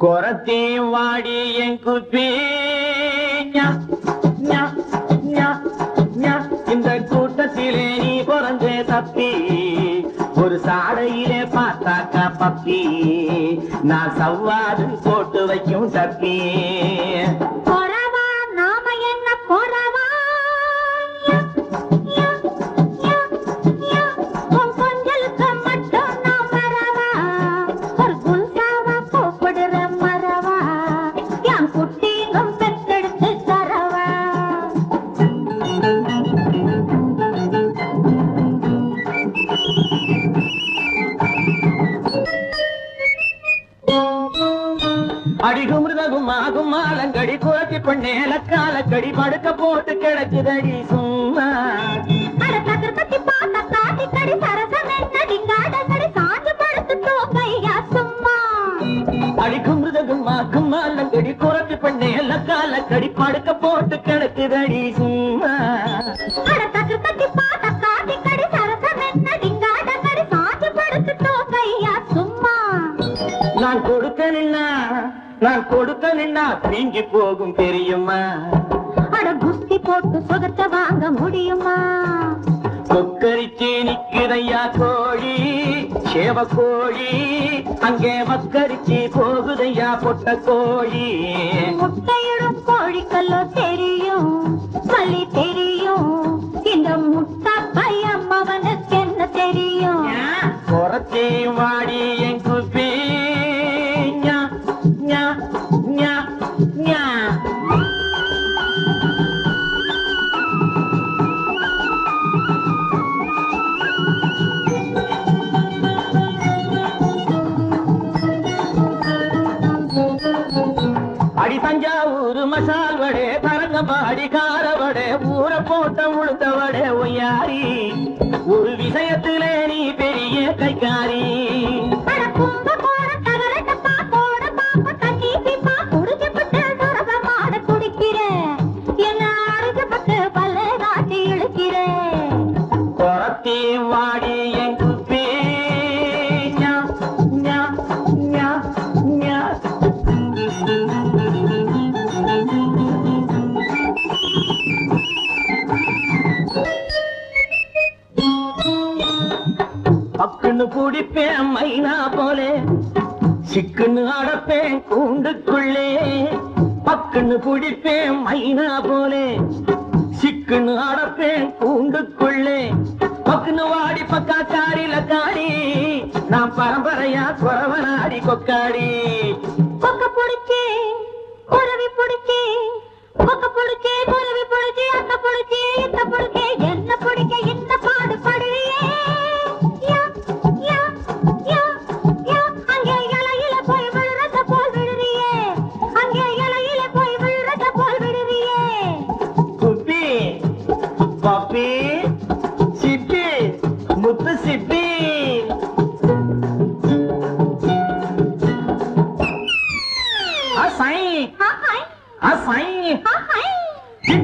கொரத்தே வாடி என் குப்பி இந்த கூட்டத்திலே நீ பிறந்தே தப்பி ஒரு சாடையிலே பார்த்தாக்கா பப்பி நான் சவ்வாது போட்டு வைக்கும் தப்பி அடிகுமிருதகுமாகுமாலங்கடி குரத்தி பண்ணேல காலக்கடி படுக்க போட்டு கிடக்குதடி சும்மா அடிகுமிருதகுமாகுமாலங்கடி குரத்தி பண்ணேல காலக்கடி படுக்க போட்டு கிடக்குதடி சும்மா நான் கொடுக்க நின்னா தீங்கி போகும் தெரியுமா அட குஸ்தி போட்டு சுகத்தை வாங்க முடியுமா கொக்கரிச்சி நிக்குதையா கோழி சேவ கோழி அங்கே மக்கரிச்சி போகுதையா பொட்ட கோழி முட்டையிடும் கோழிக்கல்லோ தெரியும் பள்ளி தெரியும் இந்த முட்டை பையன் அவனுக்கு என்ன தெரியும் குறத்தே வாடி என் குப்பி அடி தஞ்சாவூர் மசால் வடை தரங்கம்பாடி கார வடை ஊற போட்ட உளுத்த வடை ஒய்யாரி ஒரு விஷயத்திலே நீ பெரிய கைக்காரி குறத்தே வாடி என் குப்பி பக்குன்னு குடிப்பேன் மைனா போலே சிக்குன்னு அடப்பேன் கூண்டுக்குள்ளே பக்குன்னு குடிப்பேன் மைனா போலே சிக்குன்னு அடப்பேன் கூண்டுக்குள்ளே பக்குன்னு வாடி பக்கா காரில காடி நான் பரம்பரையா குறவனாடி கொக்காடி கொக்க புடிச்சு குறவி புடிச்சு கொக்க புடிச்சு குறவி புடிச்சு அத்த புடிச்சு இத்த புடிச்சு என்ன புடிக்க இந்த பாடு படுறியே அங்கே இலையில போய் விழுறத போல் விழுறியே அங்கே இலையில போய் விழுறத போல் விழுறியே குப்பி பப்பி சிப்பி முத்து சிப்பி அசை அசை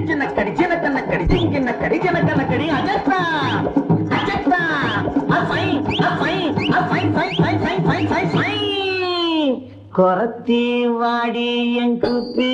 சின்னக்கடி சின்னக்கண்ணக்கடி சின்னக்கடி சின்னக்கண்ணக்கடி அஜத்தா அஜத்தா அசை அசை அசை சை சை சை சை சை சை குறத்தி வாடி என் குப்பி